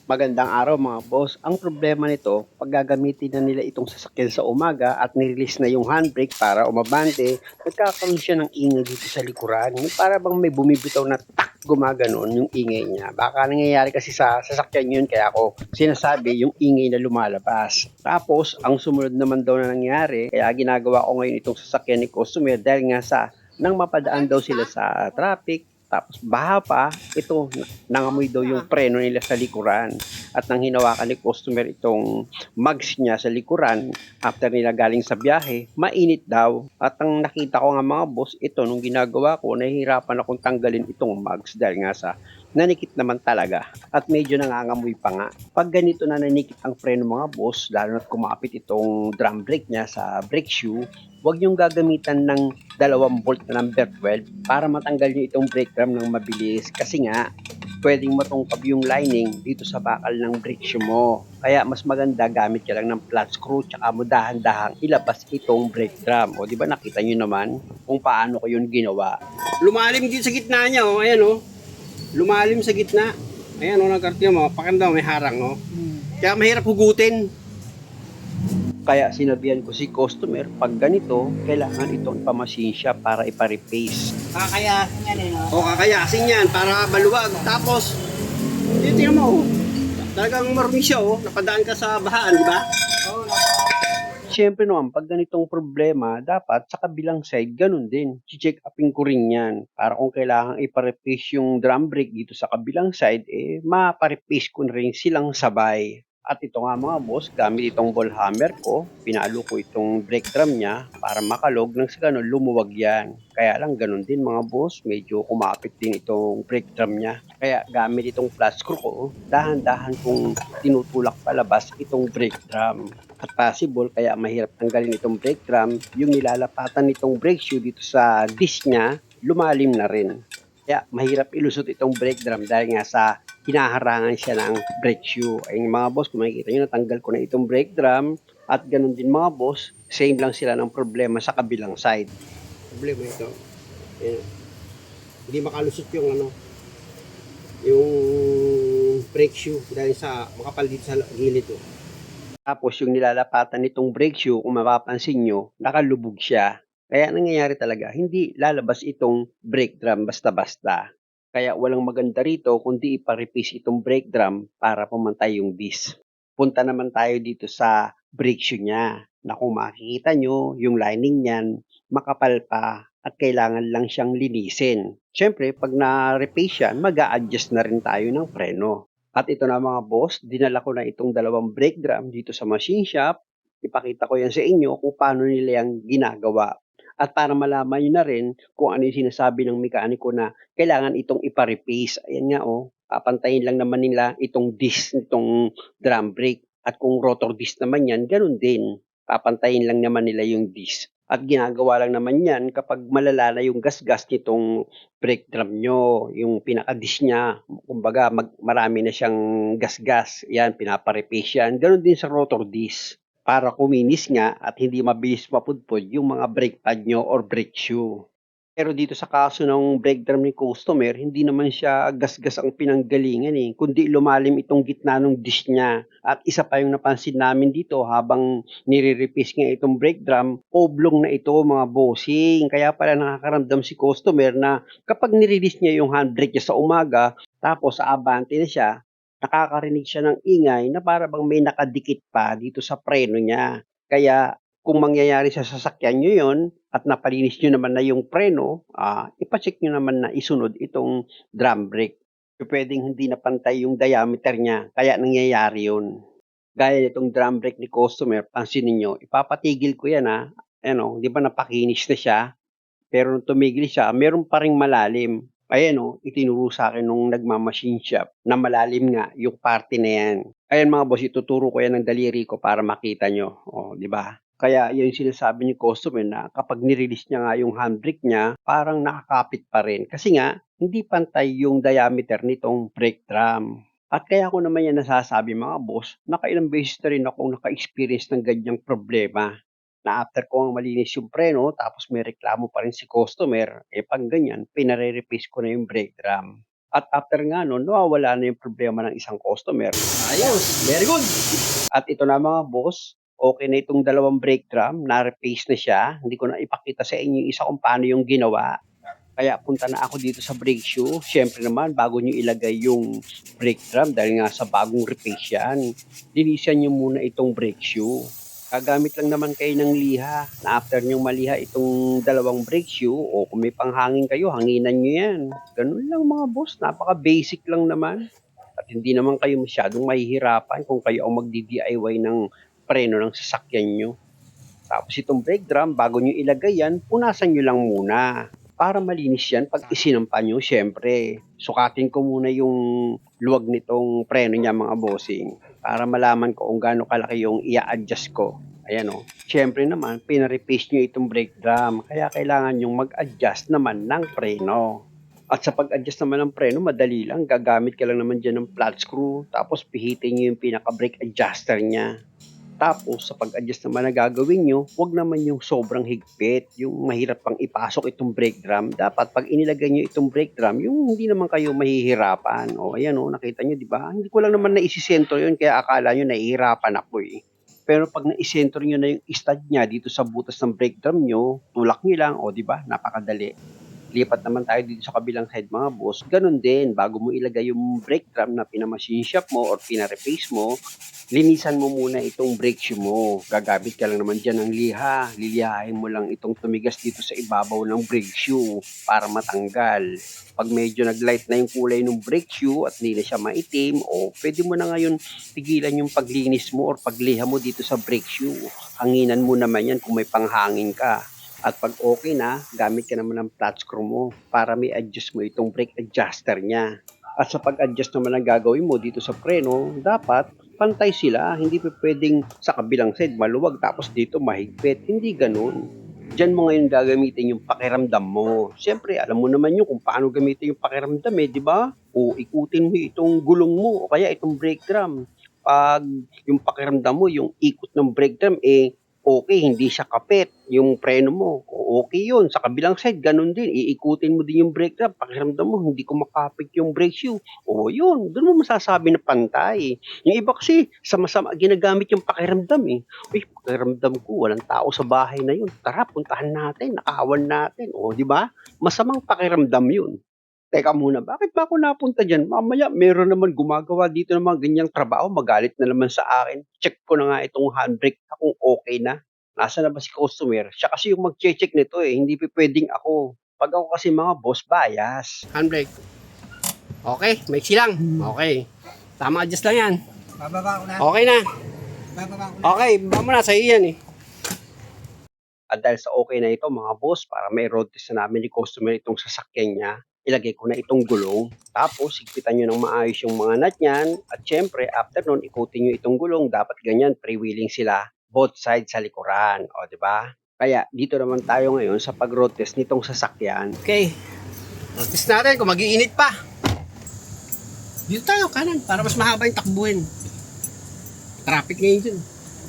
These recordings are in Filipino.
Magandang araw mga boss. Ang problema nito, pag gagamitin na nila itong sasakyan sa umaga at nirelease na yung handbrake para umabante, nagkakaroon siya ng ingay dito sa likuran. Yung para bang may bumibitaw na tak gumaganon yung ingay niya. Baka nangyayari kasi sa sasakyan yun kaya ako sinasabi yung ingay na lumalabas. Tapos, ang sumunod naman daw na nangyari, kaya ginagawa ko ngayon itong sasakyan ni customer dahil nga sa nang mapadaan daw sila sa traffic, tapos baha pa, ito, nangamoy daw yung preno nila sa likuran. At nang hinawakan ni customer itong mugs niya sa likuran, after nila galing sa biyahe, mainit daw. At ang nakita ko nga mga boss, ito nung ginagawa ko, nahihirapan akong tanggalin itong mugs dahil nga sa nanikit naman talaga at medyo nangangamoy pa nga. Pag ganito na nanikit ang preno mga boss, lalo na't kumapit itong drum brake niya sa brake shoe, huwag niyong gagamitan ng 2 bolt na number 12 para matanggal niyo itong brake drum ng mabilis kasi nga pwedeng matungkab yung lining dito sa bakal ng brake shoe mo. Kaya mas maganda gamit ka lang ng flat screw tsaka mo dahan-dahang ilabas itong brake drum. O di ba nakita niyo naman kung paano ko yun ginawa. Lumalim din sa gitna niya, oh. Ayan, oh. Lumalim sa gitna. Ayan, oh, nagkartiyo mo. Pakanda, may harang, oh. Kaya mahirap hugutin. Kaya sinabihan ko si customer, pag ganito, kailangan itong pamasin siya para ipa-replace. Kakayasin yan eh, no? O kakayasin yan para maluwag. Tapos, tingnan mo, oh. Talagang marumi siya, oh. Napadaan ka sa bahaan, di ba? Oo, Siyempre naman, pag ganitong problema, dapat sa kabilang side, ganun din. I-check upin ko rin yan. Para kung kailangan ipa-replace yung drum brake dito sa kabilang side, mapa-replace ko na rin silang sabay. At ito nga mga boss, gamit itong ball hammer ko, pinalo ko itong brake drum niya para makalog nang sa ganun lumuwag yan. Kaya lang ganun din mga boss, medyo kumapit din itong brake drum niya. Kaya gamit itong flat screw ko, dahan-dahan kong tinutulak palabas itong brake drum. At possible kaya mahirap tanggalin itong brake drum, yung nilalapatan nitong brake shoe dito sa disc niya, lumalim na rin. Kaya mahirap ilusot itong brake drum dahil nga sa hinaharangan siya ng brake shoe. Ayun mga boss, kung makikita nyo, natanggal ko na itong brake drum at ganun din mga boss, same lang sila ng problema sa kabilang side. Problema ito, ayan, hindi makalusot yung yung brake shoe dahil sa makapal dito sa gilid. Tapos yung nilalapatan nitong brake shoe, kung mapapansin nyo, nakalubog siya. Kaya nangyayari talaga, hindi lalabas itong brake drum basta-basta. Kaya walang maganda rito kundi ipa-replace itong brake drum para pumantay yung disc. Punta naman tayo dito sa brake shoe niya na kung makikita nyo, yung lining niyan, makapal pa at kailangan lang siyang linisin. Siyempre, pag na-replace yan, mag-a-adjust na rin tayo ng preno. At ito na mga boss, dinala ko na itong 2 brake drum dito sa machine shop. Ipakita ko yan sa inyo kung paano nila yung ginagawa. At para malaman nyo na rin kung ano yung sinasabi ng mekaniko na kailangan itong ipa-replace. Ayan nga oh, papantayin lang naman nila itong disc, itong drum brake. At kung rotor disc naman yan, ganun din. Papantayin lang naman nila yung disc. At ginagawa lang naman yan kapag malala na yung gasgas nitong brake drum nyo, yung pinaka-disc niya, kumbaga marami na siyang gasgas, yan, pinapa-replace yan. Ganon din sa rotor disc para kuminis nga at hindi mabilis mapudpod yung mga brake pad nyo or brake shoe. Pero dito sa kaso ng brake drum ni customer, hindi naman siya gasgas ang pinanggalingan kundi lumalim itong gitna ng disc niya. At isa pa yung napansin namin dito habang nire-replace nga itong brake drum, oblong na ito mga bossing. Kaya pala nakakaramdam si customer na kapag nirelease niya yung handbrake niya sa umaga, tapos sa abante na siya, nakakarinig siya ng ingay na para bang may nakadikit pa dito sa preno niya. Kaya kung mangyayari sa sasakyan nyo yon at napalinis nyo naman na yung preno, ipacheck nyo naman na isunod itong drum brake. Pwedeng hindi na pantay yung diameter niya, kaya nangyayari yun. Gaya nitong drum brake ni customer, pansin niyo, ipapatigil ko yan di ba napakinis na siya? Pero nung tumigil siya, meron pa ring malalim. Ayan itinuro sa akin nung nagmamachine shop na malalim nga yung parte na yan. Ayan mga boss, ituturo ko yan ng daliri ko para makita nyo. Di ba? Kaya yun yung sinasabi ni customer na kapag nirelease niya nga yung handbrake niya, parang nakakapit pa rin. Kasi nga, hindi pantay yung diameter nitong brake drum. At kaya ko naman yan nasasabi mga boss, nakailang beses na rin akong naka-experience ng ganyang problema na after kong malinis yung preno tapos may reklamo pa rin si customer, pag ganyan, pinare-replace ko na yung brake drum. At after nga nun, nawawala na yung problema ng isang customer. Ayos, very good. At ito na mga boss, okay na itong dalawang brake drum, na-replace na siya. Hindi ko na ipakita sa inyo yung isa kung paano yung ginawa. Kaya punta na ako dito sa brake shoe. Siyempre naman, bago nyo ilagay yung brake drum, dahil nga sa bagong replace yan, linisan nyo muna itong brake shoe. Gagamit lang naman kayo ng liha. Na after nyong maliha itong dalawang brake shoe, o kung may panghangin kayo, hanginan nyo yan. Ganun lang mga boss, napaka-basic lang naman. At hindi naman kayo masyadong mahihirapan kung kayo ang magdi-DIY ng preno ng sasakyan nyo. Tapos itong brake drum, bago nyo ilagay yan, punasan nyo lang muna. Para malinis yan pag isinampa nyo, syempre. Sukatin ko muna yung luwag nitong preno niya mga bossing. Para malaman ko kung gaano kalaki yung i-adjust ko. Ayan o. Syempre naman, pinareplace nyo itong brake drum. Kaya kailangan yung mag-adjust naman ng preno. At sa pag-adjust naman ng preno, madali lang. Gagamit ka lang naman dyan ng flat screw. Tapos pihitin nyo yung pinaka-brake adjuster niya. Tapos sa pag-adjust naman na gagawin nyo, huwag naman yung sobrang higpit. Yung mahirap pang ipasok itong brake drum. Dapat pag inilagay nyo itong brake drum, yung hindi naman kayo mahihirapan. O ayan o, nakita nyo diba? Hindi ko lang naman naisisentro yun, kaya akala nyo nahihirapan ako eh. Pero pag naisentro nyo na yung stud niya dito sa butas ng brake drum nyo, tulak nyo lang, o diba? Napakadali. Lipat naman tayo dito sa kabilang side mga boss. Ganun din, bago mo ilagay yung brake drum na pinamachine shop mo or pina-replace mo, linisan mo muna itong brake shoe mo. Gagamit ka lang naman dyan ng liha. Lilihain mo lang itong tumigas dito sa ibabaw ng brake shoe para matanggal. Pag medyo naglight na yung kulay ng brake shoe at hindi na siya maitim, o pwede mo na ngayon pigilan yung paglinis mo or pagliha mo dito sa brake shoe. Hanginan mo naman yan kung may panghangin ka. At pag okay na, gamit ka naman ng flat screw mo para may adjust mo itong brake adjuster niya. At sa pag-adjust naman ang gagawin mo dito sa preno, dapat pantay sila. Hindi pa pwedeng sa kabilang side maluwag tapos dito mahigpit. Hindi ganun. Diyan mo ngayon gagamitin yung pakiramdam mo. Siyempre, alam mo naman yun kung paano gamitin yung pakiramdam eh, di ba? O ikutin mo itong gulong mo o kaya itong brake drum. Pag yung pakiramdam mo, yung ikot ng brake drum eh, okay, hindi siya kapit yung preno mo. Okay yun. Sa kabilang side, ganun din. Iikutin mo din yung brake drum. Pakiramdam mo, hindi ko makapit yung brake shoe. O yun, doon mo masasabi na pantay. Yung iba kasi, sama-sama ginagamit yung pakiramdam eh. Uy, pakiramdam ko, walang tao sa bahay na yun. Tara, puntahan natin, nakawan natin. O, di ba? Masamang pakiramdam yun. Teka muna, bakit ba ako napunta dyan? Mamaya, meron naman gumagawa dito ng mga ganyang trabaho, magalit na naman sa akin. Check ko na nga itong handbrake kung okay na. Nasa na ba si customer? Siya kasi yung mag-check nito eh, hindi pwedeng ako. Pag ako kasi mga boss, bias. Handbrake. Okay, may silang. Okay. Tama adjust lang yan. Bababa ko na. Okay na. Bababa ko na. Okay, baba mo na. Sa'yo yan eh. At dahil sa okay na ito mga boss, para may road test na namin ni customer itong sasakyan niya, ilagay ko na itong gulong. Tapos, higpitan nyo ng maayos yung mga nut niyan. At syempre, after nun, ikutin nyo itong gulong. Dapat ganyan, freewheeling sila. Both sides sa likuran. O, di ba? Kaya, dito naman tayo ngayon sa pag-road test nitong sasakyan. Okay. Notice natin kung mag-iinit pa. Dito tayo, kanan. Para mas mahaba yung takbuhin. Traffic ngayon dun.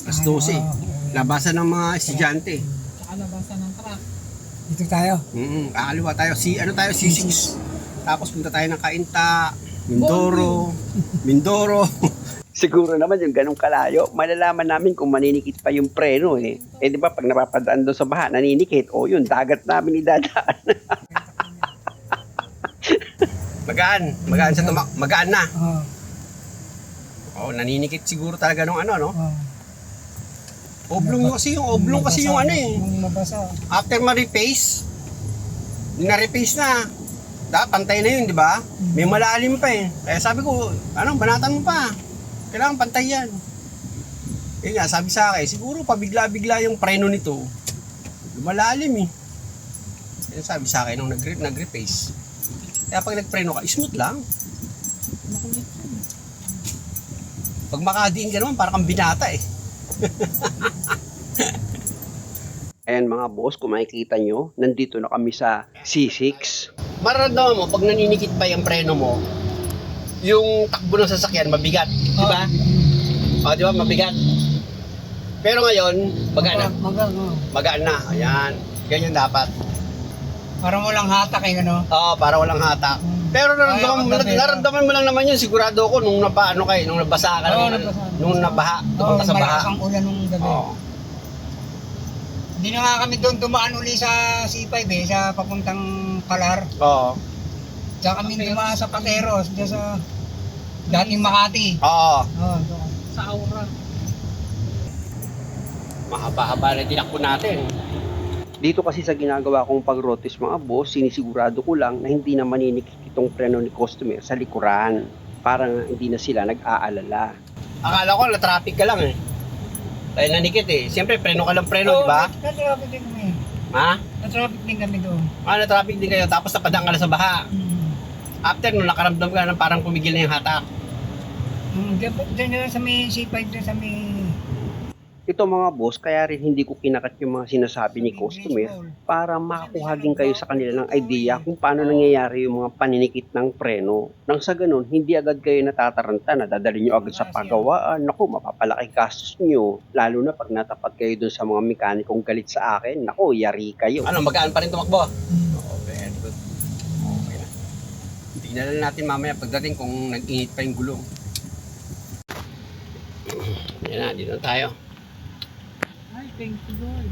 Mas 12. Labasan ng mga estudyante. Tsaka labasan ng truck. Dito tayo. Kakaliwa tayo. C6. Tapos punta tayo ng Cainta, Mindoro. Siguro naman yung ganong kalayo, malalaman namin kung maninikit pa yung preno eh. Eh di ba pag napapadaan doon sa baha, naninikit, o yun, dagat namin idadaan. Magaan sa magaan na. Oo. Naninikit siguro talaga nung ano, no? Oo. Oblong kasi yung ano eh. Yung mabasa. After ma-repace, na-repace na. Pantay na yun, di ba? May malalim pa eh. Kaya sabi ko, banatan mo pa. Kailangan pantay yan. Eh nga, sabi sa akin, siguro pabigla-bigla yung preno nito. Lumalalim eh. Yan sabi sa akin nung nag-repace. Kaya pag nag-preno ka, smooth lang. Pag makadiin ka naman, parang kang binata eh. Ayan mga boss, kung makikita nyo, nandito na kami sa C6. Mararamdaman mo, pag naninikit pa yung preno mo, yung takbo ng sasakyan, mabigat. Di ba? Di ba? Mabigat. Pero ngayon, magaan na. Magaan na. Ayan. Ganyan dapat. Parang walang hatak eh, ano? Para walang hatak. Pero naramdaman mo lang naman yun, sigurado ako nung nung nabasa ka, Oo, nung, nabasa. nung nabaha, pumunta sa baha. Malakas ang ulan nung gabi. Oo. Hindi na nga kami doon dumaan uli sa C5 sa papuntang Kalar. Oo. Tsaka kami dumaan sa Pateros, dyan sa dating Makati. Oo. Oo, doon. Sa Aura. Mahaba-haba na tinakbo natin. Dito kasi sa ginagawa kong pagrotis mga boss, sinisigurado ko lang na hindi na maninikit itong preno ni customer sa likuran. Para hindi na sila nag-aalala. Akala ko na-traffic ka lang eh. Dahil nanikit eh. Siyempre, preno ka lang preno, di ba? Na-traffic din kami. Ha? Na-traffic din kami doon. Na-traffic din kayo, tapos napadaan ka na sa baha. After nung nakaramdam ka na parang pumigil na yung hatak. Diyan sa may C5 dyan sa may... Ito mga boss, kaya rin hindi ko kinakat yung mga sinasabi ni customer para makakuha din kayo sa kanila ng idea kung paano nangyayari yung mga paninikit ng preno. Nang sa ganun, hindi agad kayo natataranta, nadadali nyo agad sa pagawaan. Naku, mapapalaki gastos nyo. Lalo na pag natapat kayo dun sa mga mekanikong galit sa akin. Naku, yari kayo. Ano, magaan pa rin tumakbo? Oo, very good. Okay na. Tignan lang natin mamaya pagdating kung nag-init pa yung gulong. Yan na, dito na tayo. Thank you, Lord.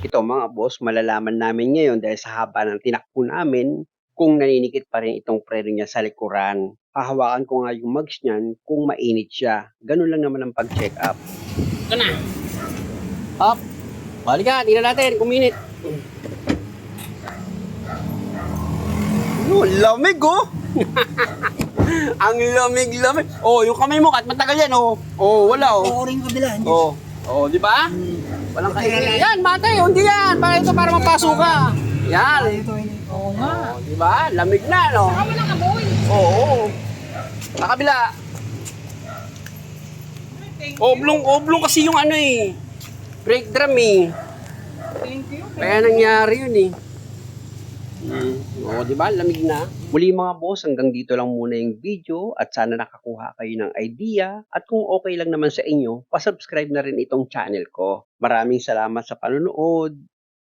Ito mga boss, malalaman namin ngayon dahil sa haba ng tinakbo namin kung naninikit pa rin itong preno niya sa likuran. Hahawakan ko nga yung mugs niyan kung mainit siya. Ganun lang naman ang pag-check up. Ito na. Up. Balik ka, tingnan natin kung minute. Oh, lamig oh. Ang lamig-lamig. Oh, yung kamay mo kahit matagal yan oh. Oh, wala oh. Oo, rin kabila. Oh. Oh, di ba? Walang kainin. Yan, mate, hindi yan. Para ito para mapasok ka. Yan. Oo nga. Oh, di ba? Lamig na, no? Saka walang amoy. Oo. Sa kabila. Oblong kasi yung ano eh. Brake drum eh. Thank you. Kaya nangyari yun eh. Oo, di ba? Lamig na. Muli mga boss, hanggang dito lang muna yung video at sana nakakuha kayo ng idea at kung okay lang naman sa inyo, pasubscribe na rin itong channel ko. Maraming salamat sa panonood.